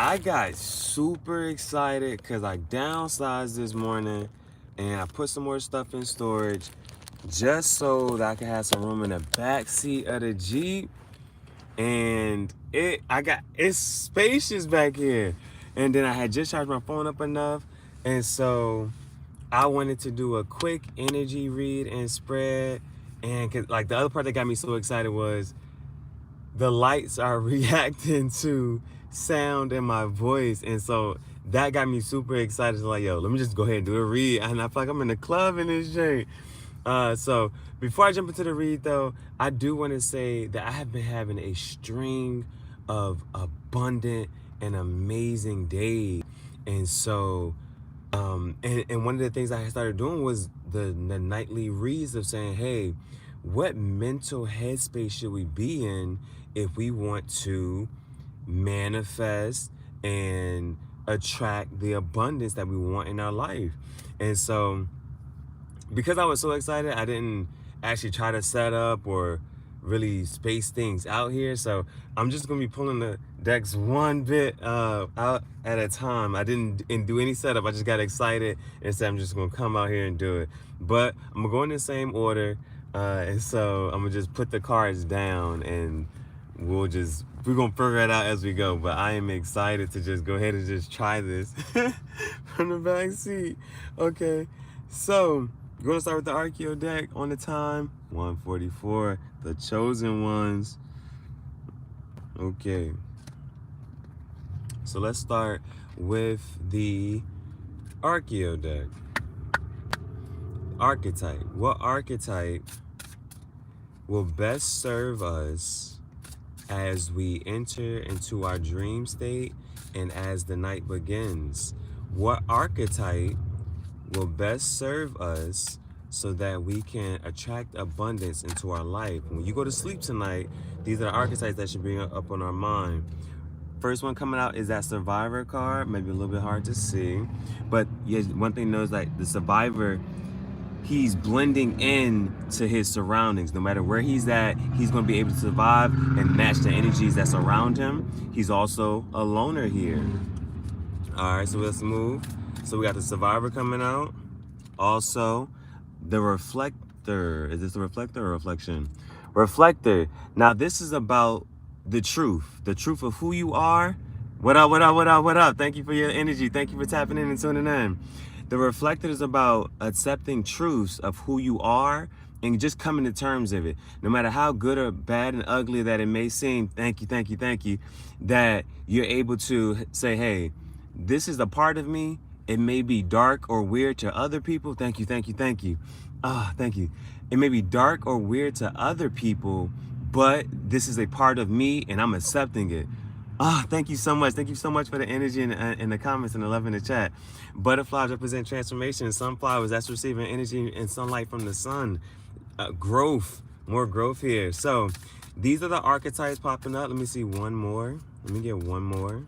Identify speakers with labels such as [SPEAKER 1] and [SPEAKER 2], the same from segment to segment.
[SPEAKER 1] I got super excited because I downsized this morning and I put some more stuff in storage just so that I could have some room in the back seat of the Jeep. And it's spacious back here. And then I had just charged my phone up enough. And so I wanted to do a quick energy read and spread. And like the other part that got me so excited was the lights are reacting to sound in my voice, and so that got me super excited. Like, yo, let me just go ahead and do a read, and I feel like I'm in the club in this joint. So before I jump into the read, though, I do want to say that I have been having a string of abundant and amazing days, and so and one of the things I started doing was the nightly reads of saying, hey, what mental headspace should we be in if we want to manifest and attract the abundance that we want in our life? And so because I was so excited, I didn't actually try to set up or really space things out here. So I'm just gonna be pulling the decks one bit out at a time. I didn't do any setup. I just got excited and said I'm just gonna come out here and do it. But I'm gonna go in the same order, and so I'm gonna just put the cards down and we're gonna figure it out as we go. But I am excited to just go ahead and just try this from the back seat. Okay, so we're gonna start with the Archeo deck on the time 1:44, the chosen ones. Okay, so let's start with the Archeo deck. Archetype. What archetype will best serve us as we enter into our dream state and as the night begins? What archetype will best serve us so that we can attract abundance into our life? When you go to sleep tonight, these are the archetypes that should be up on our mind. First one coming out is that Survivor card. Maybe a little bit hard to see, but yeah, one thing knows, like the Survivor, he's blending in to his surroundings. No matter where he's at, he's going to be able to survive and match the energies that surround him. He's also a loner here. All right, so let's move. So we got the Survivor coming out. Also, the Reflector. Is this the Reflector or Reflection? Reflector. Now, this is about the truth of who you are. What up, what up, what up, what up? Thank you for your energy. Thank you for tapping in and tuning in. The Reflector is about accepting truths of who you are and just coming to terms of it. No matter how good or bad and ugly that it may seem, thank you, thank you, thank you, that you're able to say, hey, this is a part of me. It may be dark or weird to other people. Thank you, thank you, thank you. Thank you. It may be dark or weird to other people, but this is a part of me and I'm accepting it. Thank you so much. Thank you so much for the energy and the comments and the love in the chat. Butterflies represent transformation. Sunflowers, that's receiving energy and sunlight from the sun. Growth, more growth here. So these are the archetypes popping up. Let me see one more. Let me get one more.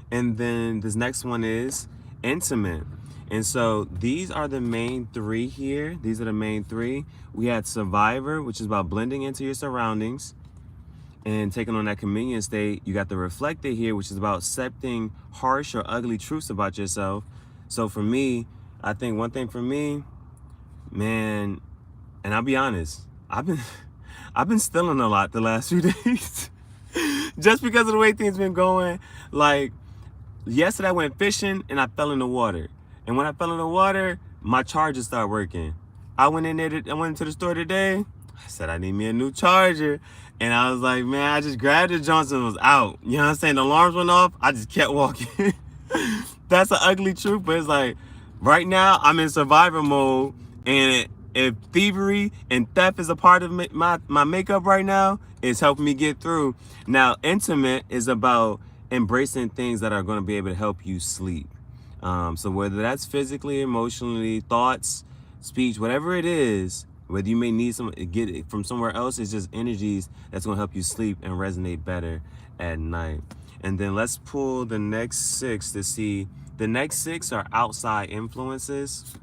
[SPEAKER 1] And then this next one is intimate. And so these are the main three here. These are the main three. We had Survivor, which is about blending into your surroundings and taking on that communion state. You got the Reflector here, which is about accepting harsh or ugly truths about yourself. So for me, I think one thing for me, man, and I'll be honest, I've been stealing a lot the last few days. Just because of the way things been going. Like yesterday I went fishing and I fell in the water. And when I fell in the water, my charger started working. I went into the store today. I said I need me a new charger. And I was like, man, I just grabbed it. Johnson was out. You know what I'm saying? The alarms went off. I just kept walking. That's an ugly truth, but it's like, right now I'm in survivor mode. And if thievery and theft is a part of my makeup right now, it's helping me get through. Now, intimate is about embracing things that are going to be able to help you sleep. So whether that's physically, emotionally, thoughts, speech, whatever it is, whether you may need get it from somewhere else, it's just energies that's going to help you sleep and resonate better at night. And then let's pull the next six to see. The next six are outside influences.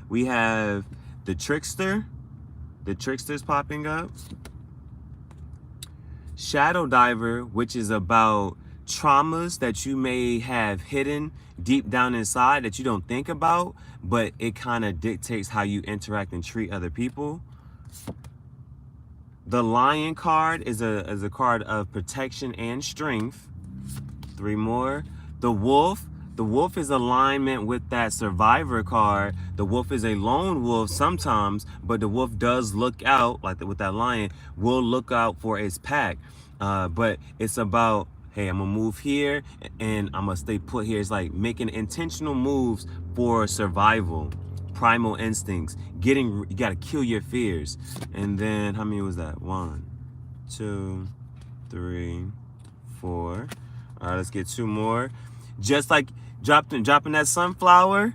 [SPEAKER 1] We have the Trickster. The Trickster's popping up. Shadow Diver, which is about traumas that you may have hidden deep down inside that you don't think about, but it kind of dictates how you interact and treat other people. The Lion card is a card of protection and strength. 3 more. The Wolf. The Wolf is alignment with that Survivor card. The Wolf is a lone wolf sometimes, but the wolf does look out, like with that lion, will look out for its pack. But it's about, hey, I'm gonna move here and I'm gonna stay put here. It's like making intentional moves for survival, primal instincts, you gotta kill your fears. And then how many was that? 1, 2, 3, 4. All right, let's get 2 more. Just like dropping that sunflower,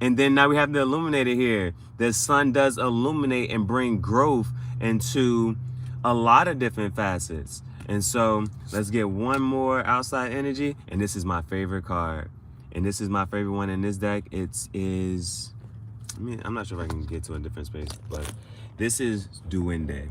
[SPEAKER 1] and then now we have the illuminator here. The sun does illuminate and bring growth into a lot of different facets. And so let's get 1 more outside energy, and this is my favorite card. And this is my favorite one in this deck. I'm not sure if I can get to a different space, but this is Duende.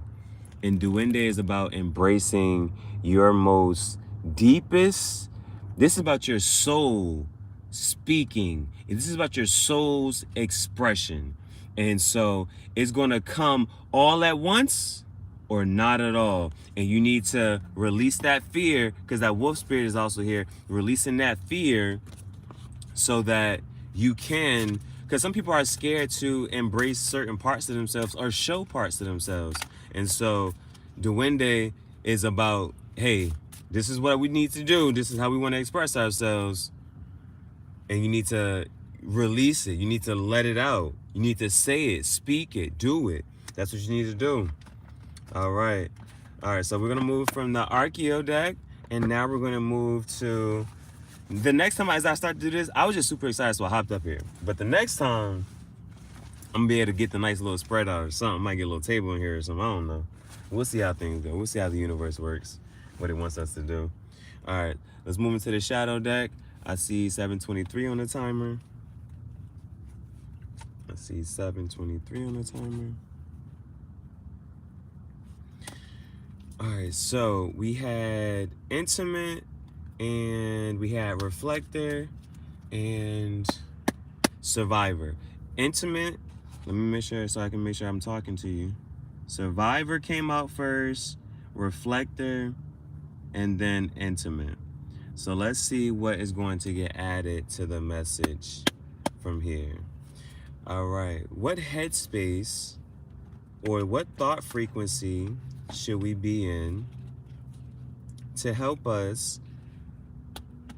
[SPEAKER 1] And Duende is about embracing your most deepest. This is about your soul speaking. This is about your soul's expression. And so it's going to come all at once or not at all. And you need to release that fear, because that wolf spirit is also here, releasing that fear so that you can, because some people are scared to embrace certain parts of themselves or show parts of themselves. And so Duende is about, hey, this is what we need to do. This is how we want to express ourselves. And you need to release it. You need to let it out. You need to say it, speak it, do it. That's what you need to do. All right. So we're going to move from the Archeo deck. And now we're going to move to the next time as I start to do this. I was just super excited, so I hopped up here. But the next time, I'm going to be able to get the nice little spread out or something. I might get a little table in here or something. I don't know. We'll see how things go. We'll see how the universe works, what it wants us to do. All right, let's move into the shadow deck. I see 7:23 on the timer. I see 7:23 on the timer. All right, so we had intimate, and we had reflector, and survivor. Intimate, let me make sure so I can make sure I'm talking to you. Survivor came out first, reflector, and then intimate. So let's see what is going to get added to the message from here. All right, what headspace or what thought frequency should we be in to help us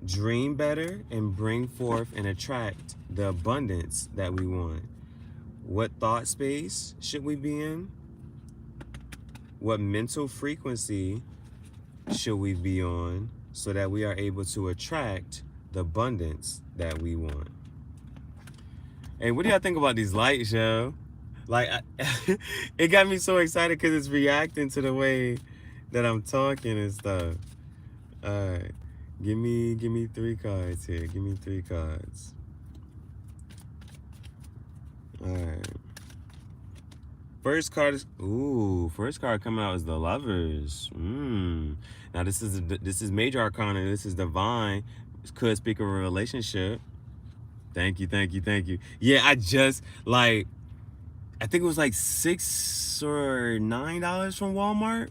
[SPEAKER 1] dream better and bring forth and attract the abundance that we want? What thought space should we be in? What mental frequency should we be on so that we are able to attract the abundance that we want? Hey, what do y'all think about these lights, yo? Like, it got me so excited because it's reacting to the way that I'm talking and stuff. All right, give me 3 cards here. Give me 3 cards. All right. First card coming out is the Lovers. Now this is major arcana. This is divine. This could speak of a relationship. Thank you. Yeah, I just I think it was like $6 or $9 from Walmart,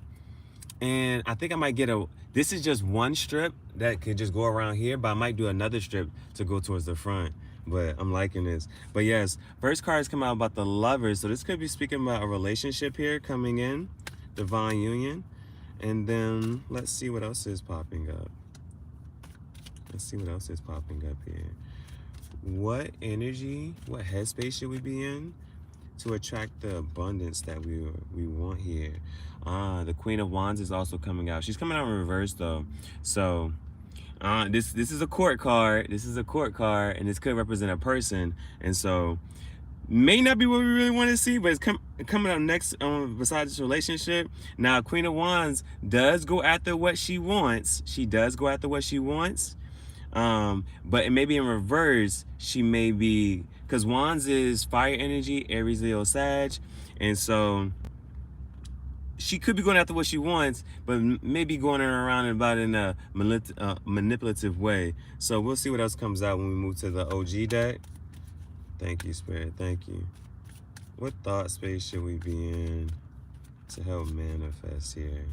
[SPEAKER 1] and I think I might get this is just one strip that could just go around here, but I might do another strip to go towards the front. But I'm liking this. But yes, first card is coming out about the Lovers. So this could be speaking about a relationship here coming in, divine union. And then let's see what else is popping up. Let's see what else is popping up here. What energy, what headspace should we be in to attract the abundance that we want here? The Queen of Wands is also coming out. She's coming out in reverse though. So this is a court card. This is a court card, and this could represent a person. And so may not be what we really want to see, but it's coming up next besides this relationship. Now, Queen of Wands does go after what she wants. She does go after what she wants. But it may be in reverse. She may be, because Wands is fire energy, Aries, Leo, Sag. And so she could be going after what she wants, but maybe going around about in a manipulative way. So we'll see what else comes out when we move to the OG deck. Thank you, Spirit. Thank you. What thought space should we be in to help manifest here?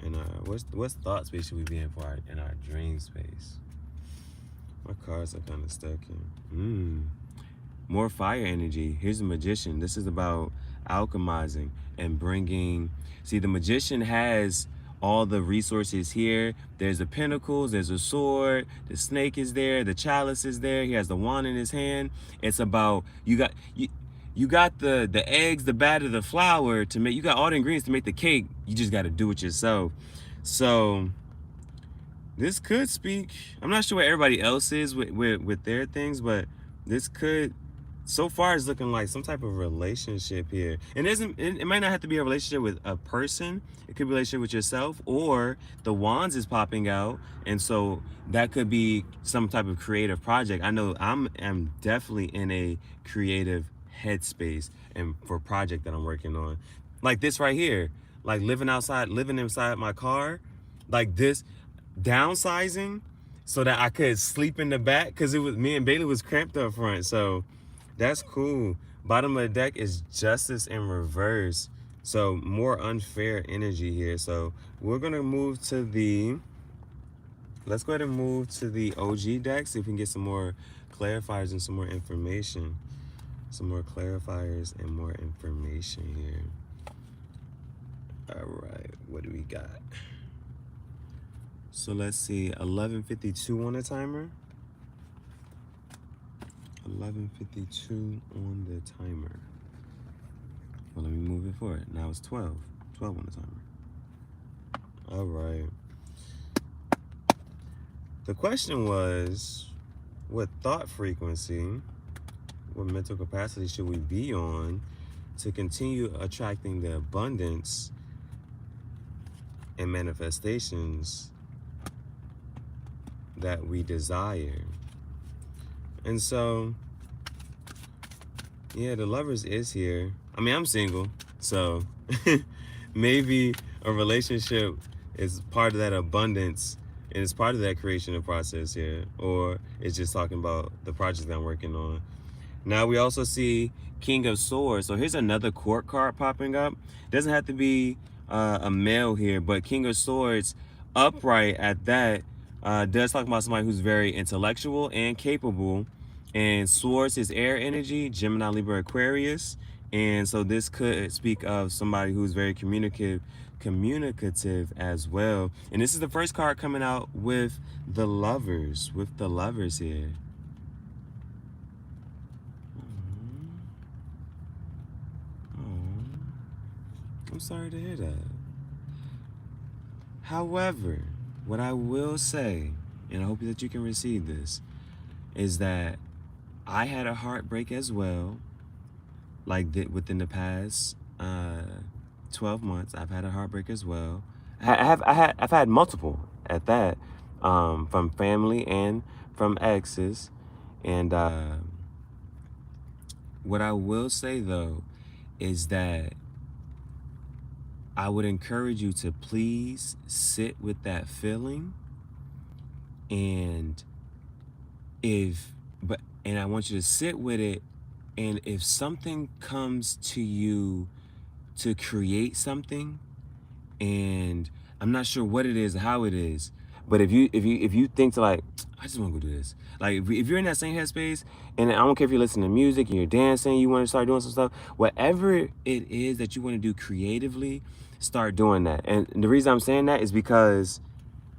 [SPEAKER 1] And what thought space should we be in for in our dream space? My cards are kind of stuck in. More fire energy. Here's the Magician. This is about alchemizing and bringing. See, the Magician has all the resources here. There's the pentacles, there's a sword, the snake is there, the chalice is there. He has the wand in his hand. It's about you got the eggs, the batter, the flour to make. You got all the ingredients to make the cake. You just got to do it yourself. So this could speak. I'm not sure what everybody else is with their things, but this could. So far, it's looking like some type of relationship here. And it might not have to be a relationship with a person. It could be a relationship with yourself, or the wands is popping out. And so that could be some type of creative project. I know I'm definitely in a creative headspace and for a project that I'm working on. Like this right here, like living inside my car, like this, downsizing so that I could sleep in the back, because it was me and Bailee was cramped up front. So that's cool. Bottom of the deck is Justice in reverse. So more unfair energy here. So we're going to move to let's go ahead and move to the OG deck. See if we can get some more clarifiers and some more information. Some more clarifiers and more information here. All right. What do we got? So let's see. 11:52 on the timer. 11:52 on the timer. Well, let me move it forward. Now it's 12 on the timer. All right. The question was, what thought frequency, what mental capacity should we be on to continue attracting the abundance and manifestations that we desire? And so, yeah, the Lovers is here. I mean, I'm single, so maybe a relationship is part of that abundance and it's part of that creation process here, or it's just talking about the project that I'm working on. Now we also see King of Swords. So here's another court card popping up. Doesn't have to be a male here, but King of Swords upright at that does talk about somebody who's very intellectual and capable. And Swords is air energy, Gemini, Libra, Aquarius. And so this could speak of somebody who's very communicative as well. And this is the first card coming out with the Lovers, here. I'm sorry to hear that. However, what I will say, and I hope that you can receive this, is that I had a heartbreak as well. Like within the past 12 months, I've had a heartbreak as well. I've had multiple at that, from family and from exes. And what I will say though is that I would encourage you to please sit with that feeling, and I want you to sit with it, and if something comes to you to create something, and I'm not sure what it is, how it is, but if you think to like, I just want to go do this. Like if you're in that same headspace, and I don't care if you're listening to music and you're dancing, you want to start doing some stuff, whatever it is that you want to do creatively, start doing that. And the reason I'm saying that is because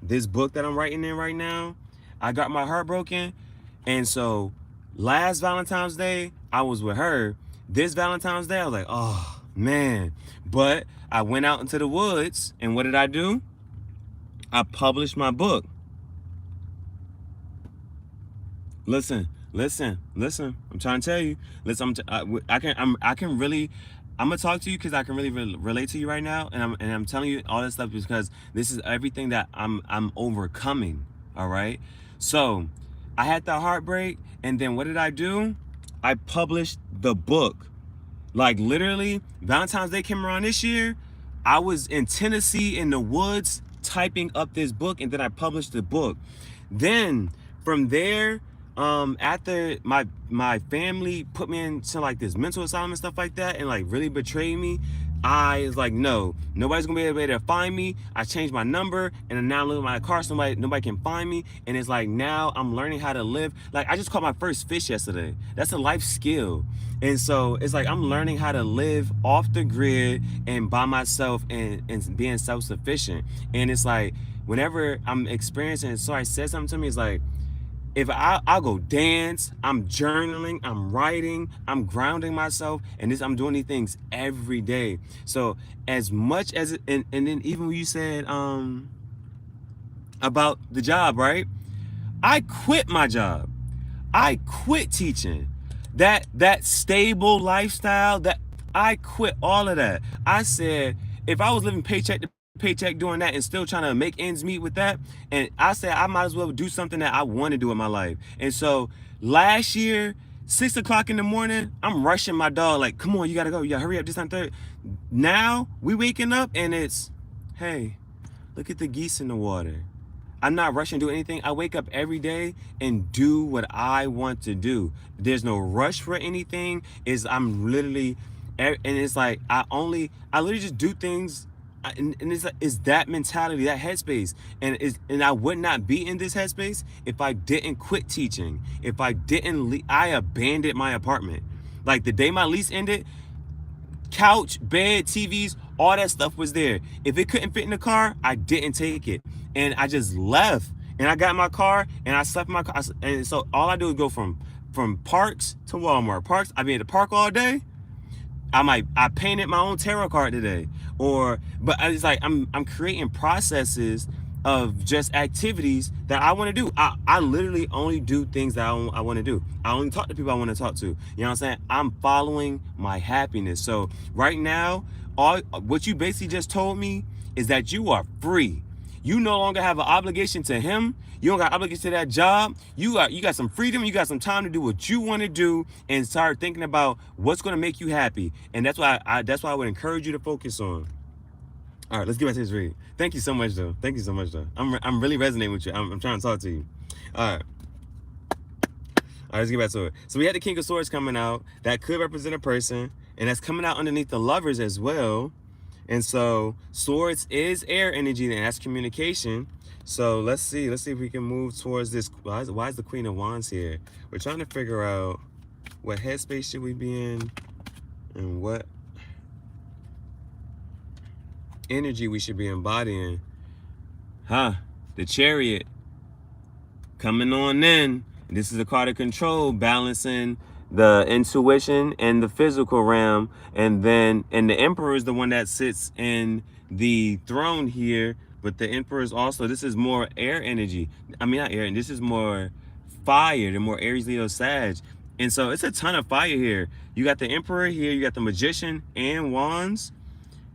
[SPEAKER 1] this book that I'm writing in right now, I got my heart broken. And so last Valentine's Day, I was with her. This Valentine's Day, I was like, oh man. But I went out into the woods, and what did I do? I published my book. Listen. I'm trying to tell you. Listen, I'm gonna talk to you because I can really relate to you right now, and I'm telling you all this stuff because this is everything that I'm overcoming. All right. So I had the heartbreak, and then what did I do? I published the book. Like literally, Valentine's Day came around this year. I was in Tennessee in the woods typing up this book, and then I published the book. Then from there, after my family put me into like this mental asylum and stuff like that, and like really betrayed me, I was like, no, nobody's gonna be able to find me. I changed my number, and now I'm living in my car, so nobody can find me. And it's like now I'm learning how to live. Like I just caught my first fish yesterday. That's a life skill. And so it's like I'm learning how to live off the grid and by myself and being self-sufficient. And it's like whenever I'm experiencing, so I said something to me, it's like, if I'll go dance, I'm journaling, I'm writing, I'm grounding myself, and I'm doing these things every day. So as much as it, and then even when you said about the job, right? I quit my job. I quit teaching. That stable lifestyle, that I quit all of that. I said if I was living paycheck to paycheck doing that and still trying to make ends meet with that, and I said I might as well do something that I want to do in my life. And so last year, 6 o'clock in the morning, I'm rushing my dog like, come on, you gotta go, you gotta hurry up, this time third. Now we waking up and it's, hey, look at the geese in the water. I'm not rushing to do anything. I wake up every day and do what I want to do. There's no rush for anything. I'm literally, and it's like I literally just do things, and it's that mentality, that headspace, and I would not be in this headspace if I didn't quit teaching. If I didn't, I abandoned my apartment. Like the day my lease ended, couch, bed, TVs, all that stuff was there. If it couldn't fit in the car, I didn't take it. And I just left. And I got in my car and I slept in my car. And so all I do is go from Parks to Walmart. Parks, I be at the park all day. I painted my own tarot card today. But it's like I'm creating processes of just activities that I want to do. I literally only do things that I want to do. I only talk to people I want to talk to. You know what I'm saying? I'm following my happiness. So right now, what you basically just told me is that you are free. You no longer have an obligation to him. You don't got an obligation to that job. You got some freedom. You got some time to do what you want to do and start thinking about what's going to make you happy. And that's why I would encourage you to focus on. All right, let's get back to this read. Thank you so much, though. Thank you so much, though. I'm really resonating with you. I'm trying to talk to you. All right. All right, let's get back to it. So we had the King of Swords coming out. That could represent a person. And that's coming out underneath the Lovers as well. And so Swords is air energy, and that's communication. So let's see if we can move towards this. Why is the Queen of Wands here? We're trying to figure out what headspace should we be in and what energy we should be embodying. The Chariot coming on in. This is a card of control, balancing the intuition and the physical realm. And the Emperor is the one that sits in the throne here. But the Emperor is also, this is more air energy. I mean, not air, and this is more fire. They're more Aries, Leo, Sag. And so it's a ton of fire here. You got the Emperor here, you got the Magician and Wands.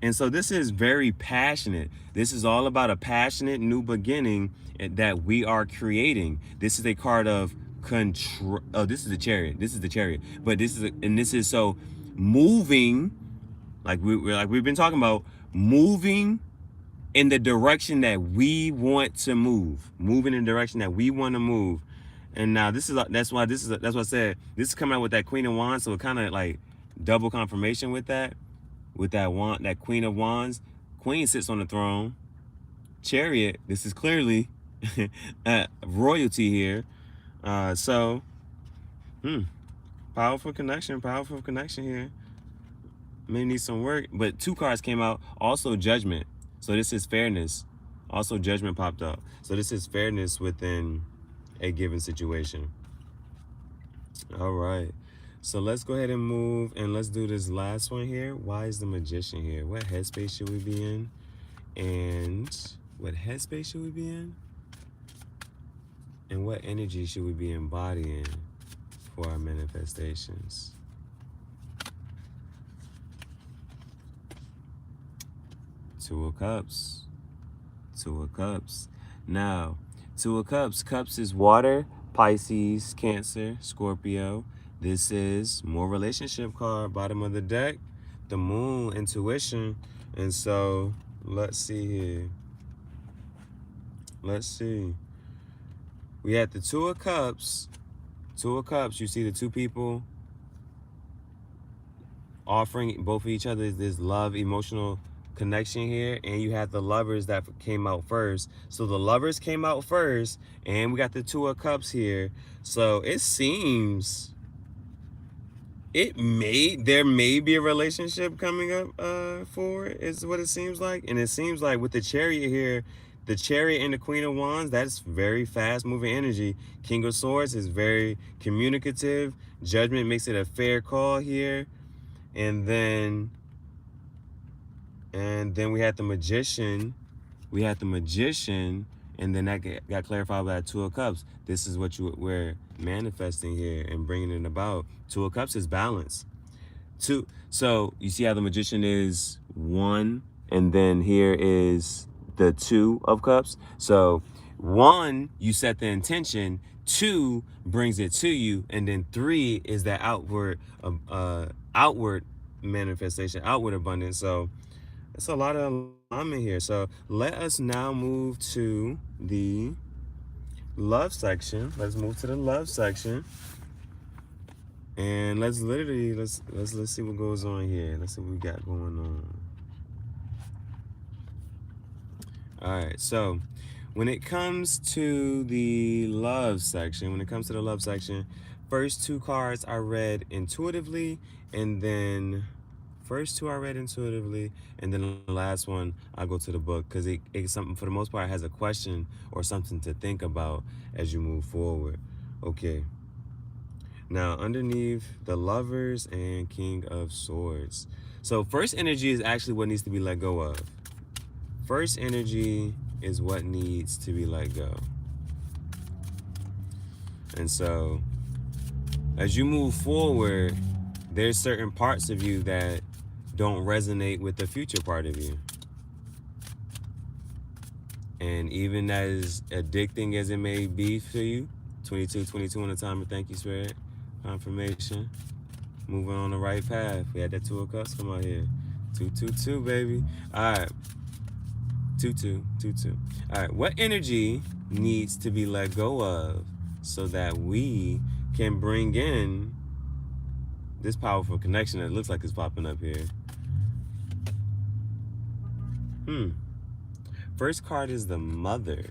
[SPEAKER 1] And so this is very passionate. This is all about a passionate new beginning that we are creating. This is a card of control. Oh, this is the Chariot. This is the Chariot. But this is so moving, like we've been talking about, moving in the direction that we want to move. Moving in the direction that we want to move. And now that's why I said this is coming out with that Queen of Wands, so it kind of like double confirmation with that. With that Queen of Wands. Queen sits on the throne. Chariot, this is clearly royalty here. Powerful connection here. May need some work, but two cards came out. Also Judgment. So this is fairness. Also Judgment popped up. So this is fairness within a given situation. All right. So let's go ahead and move, and let's do this last one here. Why is the Magician here? What headspace should we be in? And what headspace should we be in? And what energy should we be embodying for our manifestations? Two of Cups. Two of Cups. Now, Two of Cups. Cups is water, Pisces, Cancer, Scorpio. This is more relationship card, bottom of the deck. The moon, intuition. And so, let's see here. Let's see. We had the Two of Cups. Two of Cups, you see the two people offering both of each other this love, emotional connection here. And you have the lovers that came out first. So the lovers came out first. And we got the Two of Cups here. So it seems there may be a relationship coming up for it, is what it seems like. And it seems like with the Chariot here, the Chariot and the Queen of Wands, that's very fast moving energy. King of Swords is very communicative. Judgment makes it a fair call here. And then we had the Magician. And then that got clarified by that Two of Cups. This is what we're manifesting here and bringing it about. Two of Cups is balance. Two. So you see how the Magician is 1, and then here is the Two of Cups. So 1, you set the intention. 2 brings it to you, and then 3 is that outward manifestation, outward abundance. So it's a lot of alignment here. So let us now move to the love section. Let's move to the love section. And let's see what goes on here. Let's see what we got going on. All right, so when it comes to the love section, first 2 cards I read intuitively, and then the last one I go to the book, because it's something, for the most part, has a question or something to think about as you move forward. Okay. Now, underneath the Lovers and King of Swords. So first energy is actually what needs to be let go of. First energy is what needs to be let go. And so as you move forward, there's certain parts of you that don't resonate with the future part of you. And even as addicting as it may be for you, 22 on the timer, thank you, Spirit. Confirmation. Moving on the right path. We had that 2 of Cups come out here. 222, baby. All right. 22. All right. What energy needs to be let go of so that we can bring in this powerful connection that looks like it's popping up here? First card is the Mother.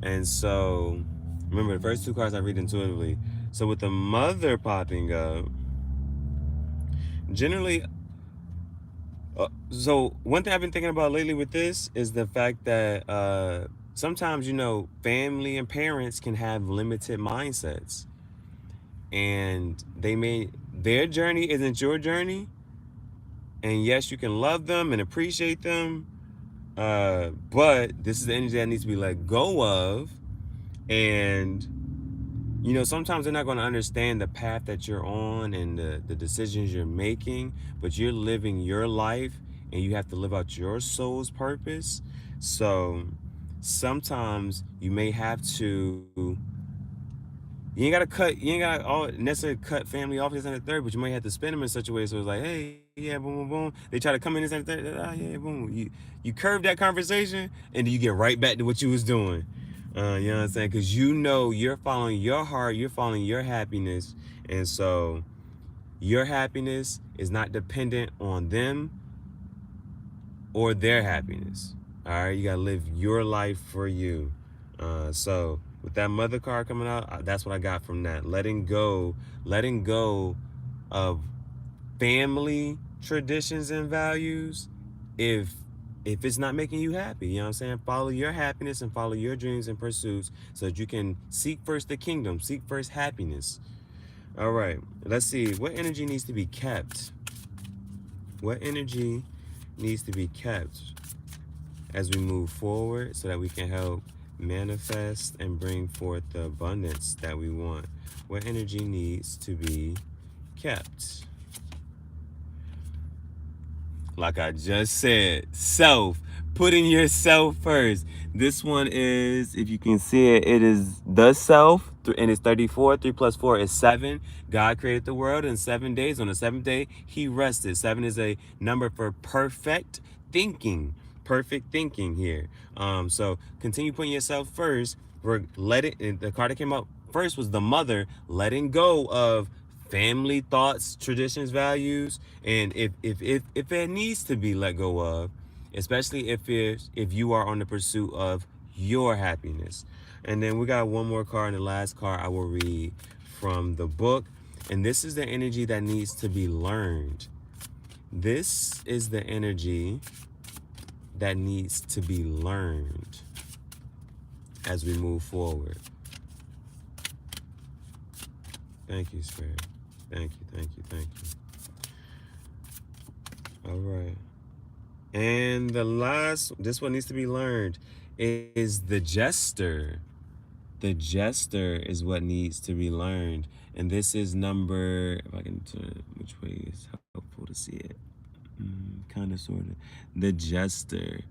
[SPEAKER 1] And so, remember, the first 2 cards I read intuitively. So with the Mother popping up, generally, so one thing I've been thinking about lately with this is the fact that sometimes, family and parents can have limited mindsets. And their journey isn't your journey. And yes, you can love them and appreciate them. But this is the energy that needs to be let go of. And, sometimes they're not going to understand the path that you're on and the decisions you're making. But you're living your life and you have to live out your soul's purpose. So sometimes you may have to... You ain't gotta necessarily cut family off this and the third, but you might have to spin them in such a way so it's like, hey, yeah, boom, boom, boom. They try to come in this and the third, yeah, boom. You curve that conversation and then you get right back to what you was doing. You know what I'm saying? Because you're following your heart, you're following your happiness, and so your happiness is not dependent on them or their happiness. All right, you gotta live your life for you. So with that Mother card coming out, that's what I got from that. Letting go of family traditions and values if it's not making you happy. You know what I'm saying? Follow your happiness and follow your dreams and pursuits so that you can seek first the kingdom, seek first happiness. All right, let's see. What energy needs to be kept? What energy needs to be kept as we move forward so that we can help manifest and bring forth the abundance that we want? What energy needs to be kept? Like I just said, self. Putting yourself first. This one is, if you can see it, it is the self, and it's 34. 3 plus 4 is 7. God created the world in 7 days. On the seventh day, he rested. 7 is a number for perfect thinking. Perfect thinking here. So continue putting yourself first. The card that came out first was the mother, letting go of family thoughts, traditions, values, and if it needs to be let go of, especially if you are on the pursuit of your happiness. And then we got one more card, and the last card I will read from the book, and this is the energy that needs to be learned. This is the energy that needs to be learned as we move forward. Thank you, Spirit. Thank you, thank you, thank you. All right. And the last, this one needs to be learned, is the jester. The jester is what needs to be learned. And this is number, if I can turn, which way is helpful to see it? Kind of, sort of. The jester.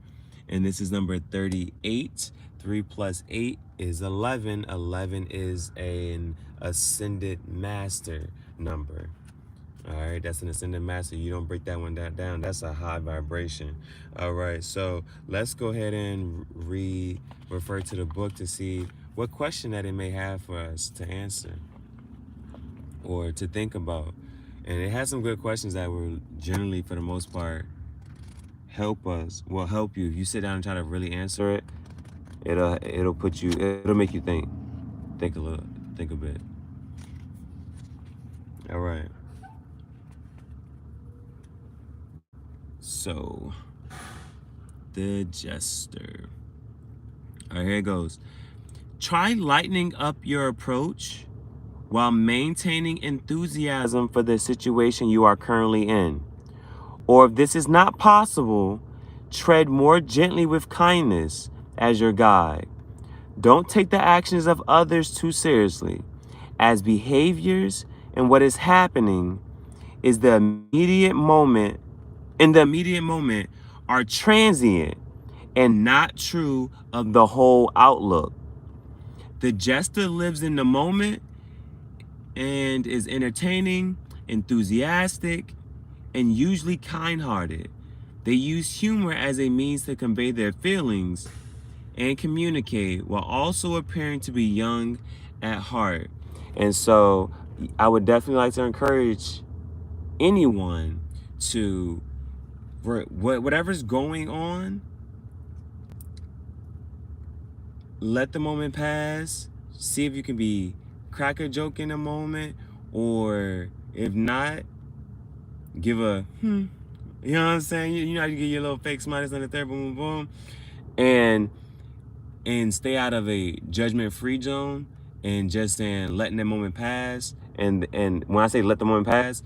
[SPEAKER 1] And this is number 38. 3 plus 8 is 11. 11 is an ascended master number. All right, that's an ascended master. You don't break that one down. That's a high vibration. All right, so let's go ahead and refer to the book to see what question that it may have for us to answer or to think about. And it has some good questions that will generally, for the most part, help you. If you sit down and try to really answer it, it'll make you think a bit. All right. So, the jester. All right, here it goes. Try lightening up your approach while maintaining enthusiasm for the situation you are currently in. Or if this is not possible, tread more gently with kindness as your guide. Don't take the actions of others too seriously, as behaviors and what is happening in the immediate moment are transient and not true of the whole outlook. The jester lives in the moment and is entertaining, enthusiastic, and usually kind-hearted. They use humor as a means to convey their feelings and communicate while also appearing to be young at heart. And so I would definitely like to encourage anyone to, whatever's going on, let the moment pass. See if you can be crack a joke in a moment, or if not, give a you know what I'm saying? You know how you get your little fake smiles on the third, boom, boom, boom, and stay out of a judgment-free zone, and just saying letting that moment pass. And when I say let the moment pass,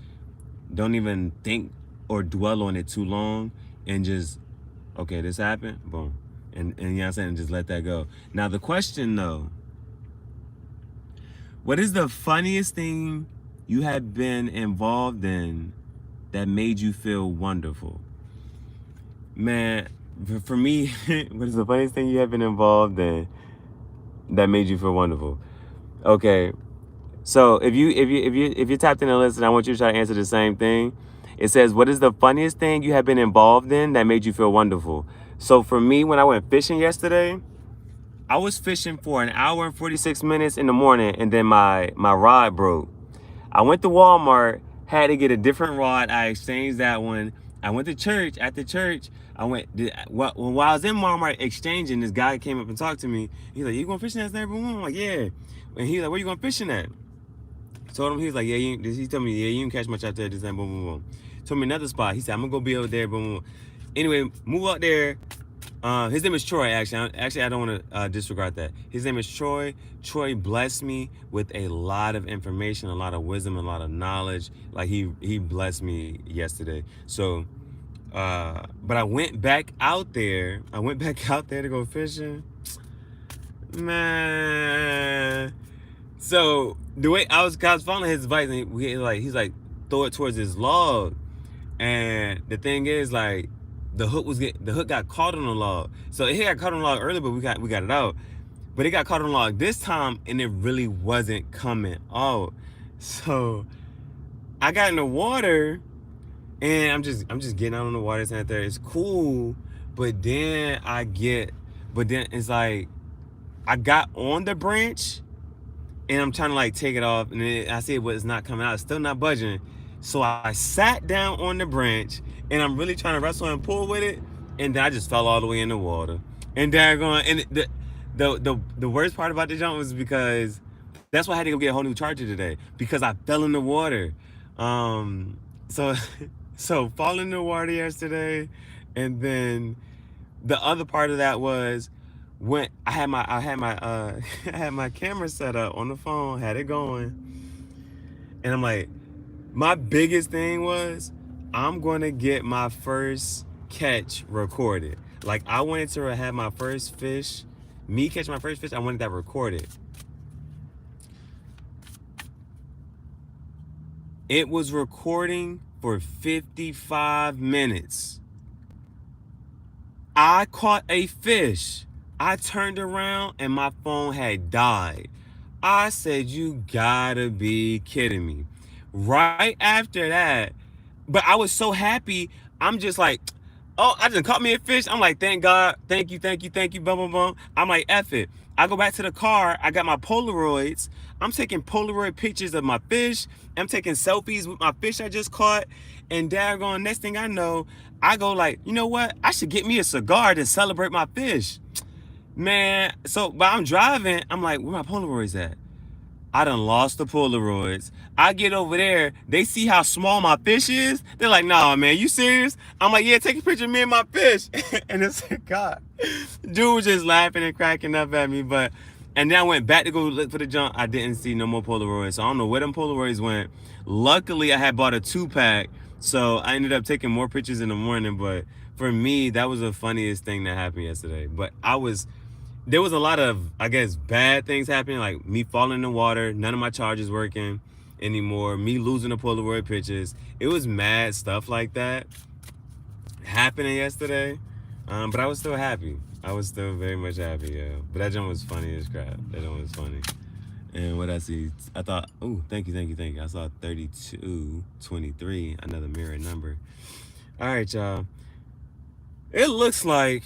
[SPEAKER 1] don't even think or dwell on it too long, and just, okay, this happened, boom. And you know what I'm saying, just let that go. Now the question though, what is the funniest thing you have been involved in that made you feel wonderful? Man, for me, what is the funniest thing you have been involved in that made you feel wonderful? Okay, so if you tapped in and listened, I want you to try to answer the same thing. It says, what is the funniest thing you have been involved in that made you feel wonderful? So for me, when I went fishing yesterday, I was fishing for an hour and 46 minutes in the morning, and then my rod broke. I went to Walmart, had to get a different rod. I exchanged that one. I went to church. After church, while I was in Walmart exchanging, this guy came up and talked to me. He's like, "You going fishing at Snapper?" I'm like, "Yeah." And he's like, "Where you going fishing at?" Told him, he was like, "Yeah." He told me, "Yeah, you can catch much out there." This time, boom, boom, boom. Told me another spot. He said, "I'm gonna go be over there." Boom, boom. Anyway, move out there. His name is Troy, actually. I don't want to disregard that. His name is Troy. Troy blessed me with a lot of information, a lot of wisdom, a lot of knowledge. Like, he blessed me yesterday. So, but I went back out there. To go fishing. Man. So, the way I was following his advice, and he's like, throw it towards his log. And the thing is, like, the hook got caught on the log. So it got caught on the log earlier, but we got it out. But it got caught on the log this time, and it really wasn't coming out. So I got in the water, and I'm just getting out on the water. It's cool, but then it's like I got on the branch, and I'm trying to like take it off, and then I see it was not coming out. It's still not budging. So I sat down on the branch, and I'm really trying to wrestle and pull with it, and then I just fell all the way in the water. And the worst part about the jump was because that's why I had to go get a whole new charger today, because I fell in the water. So so fall in the water yesterday, and then the other part of that was when I had my I had my camera set up on the phone, had it going, and I'm like, my biggest thing was I'm gonna get my first catch recorded. Like, I wanted to have my first fish, me catch my first fish, I wanted that recorded. It was recording for 55 minutes. I caught a fish. I turned around and my phone had died. I said, you gotta be kidding me. Right after that, but I was so happy. I'm just like, oh, I just caught me a fish. I'm like, thank God, thank you, boom, boom, boom. I'm like, F it. I go back to the car. I got my Polaroids. I'm taking Polaroid pictures of my fish. I'm taking selfies with my fish I just caught. And daggone, next thing I know, I go like, you know what? I should get me a cigar to celebrate my fish. Man, so while I'm driving, I'm like, where my Polaroids at? I done lost the Polaroids. I get over there, they see how small my fish is. They're like, nah, man, you serious? I'm like, yeah, take a picture of me and my fish. And it's like, God. Dude was just laughing and cracking up at me. And then I went back to go look for the junk. I didn't see no more Polaroids. So I don't know where them Polaroids went. Luckily, I had bought a 2-pack. So I ended up taking more pictures in the morning. But for me, that was the funniest thing that happened yesterday. But there was a lot of, I guess, bad things happening, like me falling in the water, none of my chargers working anymore, me losing the Polaroid pictures. It was mad stuff like that happening yesterday, but I was still happy. I was still very much happy, yeah. But that jump was funny as crap. That jump was funny. And what I see, I thought, oh, thank you. I saw 3223, another mirror number. All right, y'all. It looks like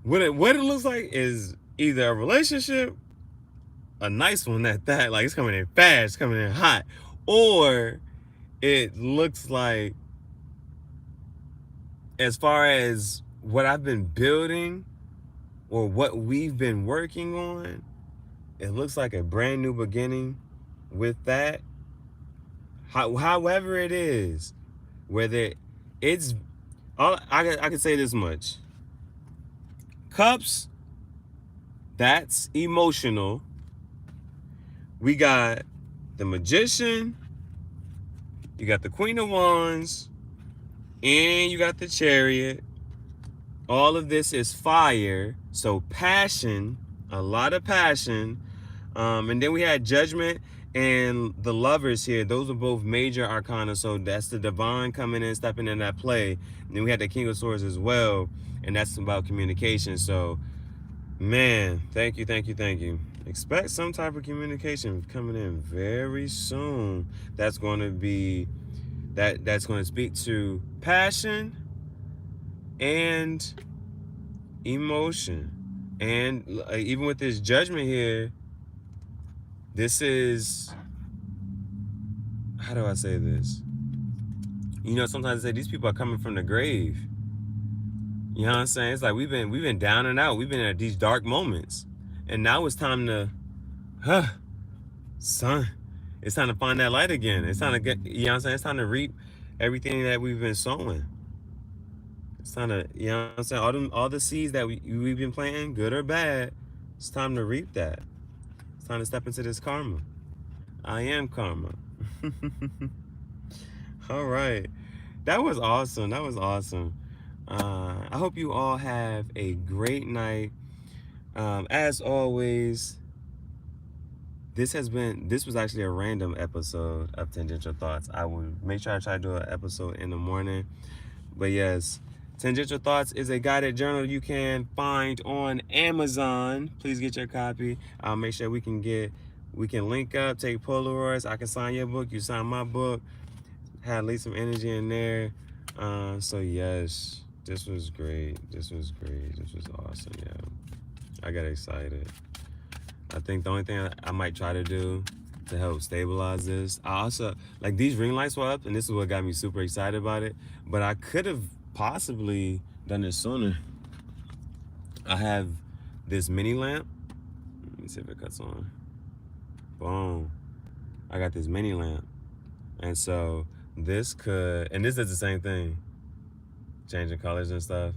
[SPEAKER 1] what it looks like is either a relationship, a nice one at that, like it's coming in fast, coming in hot, or it looks like, as far as what I've been building or what we've been working on, it looks like a brand new beginning with that. However it is, whether it's all, I can say this much. Cups, that's emotional. We got the Magician, you got the Queen of Wands, and you got the Chariot. All of this is fire, so passion, a lot of passion. And then we had Judgment and the Lovers here. Those are both major arcana, so that's the divine coming in, stepping in that play. And then we had the King of Swords as well, and that's about communication. So, man, thank you. Expect some type of communication coming in very soon. That's going to be, that's going to speak to passion and emotion. And even with this Judgment here, this is, how do I say this? You know, sometimes I say these people are coming from the grave. You know what I'm saying? It's like we've been down and out. We've been at these dark moments. And now it's time to, son, it's time to find that light again. It's time to get, you know what I'm saying? It's time to reap everything that we've been sowing. It's time to, you know what I'm saying? All the seeds that we've been planting, good or bad, it's time to reap that. It's time to step into this karma. I am karma. All right. That was awesome. I hope you all have a great night. As always, this was actually a random episode of Tangential Thoughts. I will make sure I try to do an episode in the morning. But yes, Tangential Thoughts is a guided journal you can find on Amazon. Please get your copy. I'll make sure we can link up, take Polaroids. I can sign your book, you sign my book. Had at least some energy in there. So yes, this was great. This was awesome. Yeah, I got excited. I think the only thing I might try to do to help stabilize this, I also, like, these ring lights were up, and this is what got me super excited about it, but I could have possibly done this sooner. I have this mini lamp. Let me see if it cuts on. Boom. I got this mini lamp. And so this could, and this does the same thing, changing colors and stuff.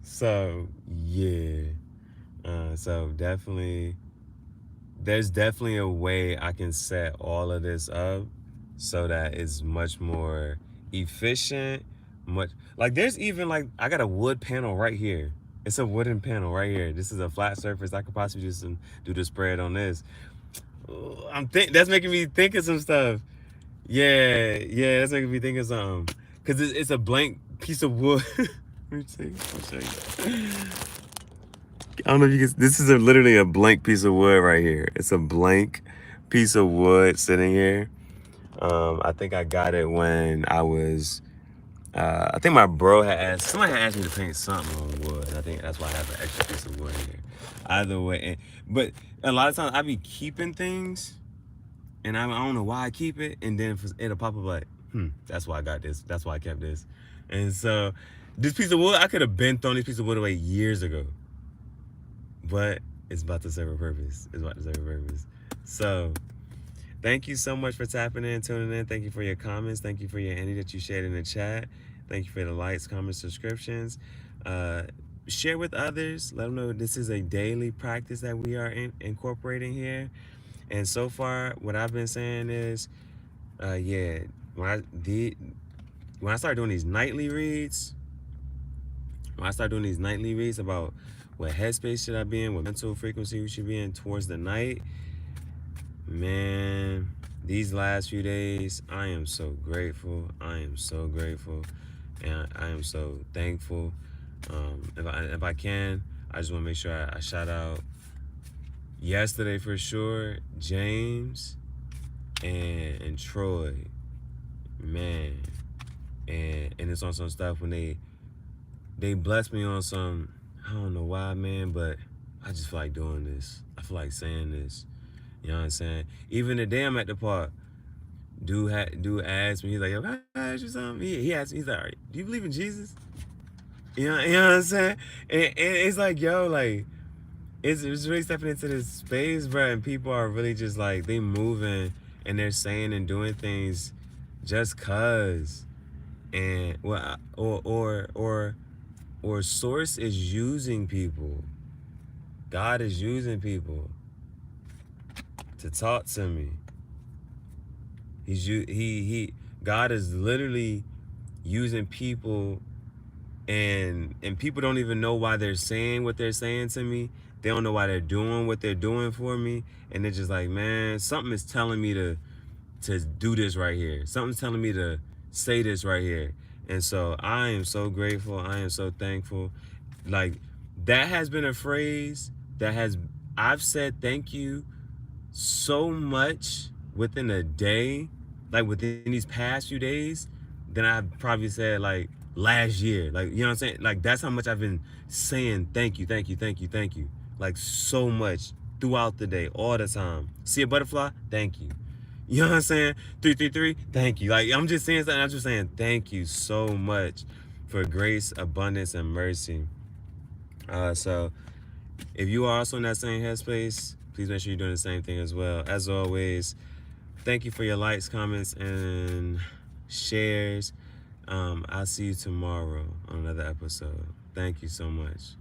[SPEAKER 1] So yeah, so definitely, there's definitely a way I can set all of this up so that it's much more efficient. Much, like, there's even, like, I got a wood panel right here. It's a wooden panel right here. This is a flat surface. I could possibly do the spread on this. That's making me think of some stuff. Yeah, that's making me think of something. Cause it's a blank piece of wood. Let me see. I'll show you. I don't know if you can. This is literally a blank piece of wood right here. It's a blank piece of wood sitting here. I think I got it when I was. I think my bro somebody had asked me to paint something on wood. I think that's why I have an extra piece of wood here. Either way, but a lot of times I be keeping things, and I don't know why I keep it, and then it'll pop up like, that's why I got this. That's why I kept this. And so this piece of wood, I could have been thrown this piece of wood away years ago. But it's about to serve a purpose. So thank you so much for tapping in, tuning in. Thank you for your comments. Thank you for your energy that you shared in the chat. Thank you for the likes, comments, subscriptions. Share with others. Let them know this is a daily practice that we are incorporating here. And so far, what I've been saying is, when I started doing these nightly reads, about what headspace should I be in, what mental frequency we should be in towards the night, man, these last few days, I am so grateful. And I am so thankful. If I can, I just want to make sure I shout out yesterday for sure, James and Troy, man, and it's on some stuff when they blessed me on some, I don't know why, man, but I just feel like doing this. I feel like saying this. You know what I'm saying? Even the day I'm at the park, dude asked me, he's like, yo, can I ask you something? He asked me, he's like, all right, do you believe in Jesus? You know what I'm saying? And it's like, yo, like, it's really stepping into this space, bro, and people are really just like, they moving and they're saying and doing things just cause. And or Source is using people. God is using people to talk to me. God is literally using people, and people don't even know why they're saying what they're saying to me. They don't know why they're doing what they're doing for me, and they're just like, man, something is telling me to do this right here. Something's telling me to say this right here. And so I am so grateful. I am so thankful. Like, that has been a phrase I've said thank you so much within a day, like within these past few days, than I've probably said like last year. Like, you know what I'm saying? Like, that's how much I've been saying thank you. Like, so much throughout the day, all the time. See a butterfly? Thank you. You know what I'm saying? 333, thank you. Like, I'm just saying something. I'm just saying thank you so much for grace, abundance, and mercy. So if you are also in that same headspace, please make sure you're doing the same thing as well. As always, thank you for your likes, comments, and shares. I'll see you tomorrow on another episode. Thank you so much.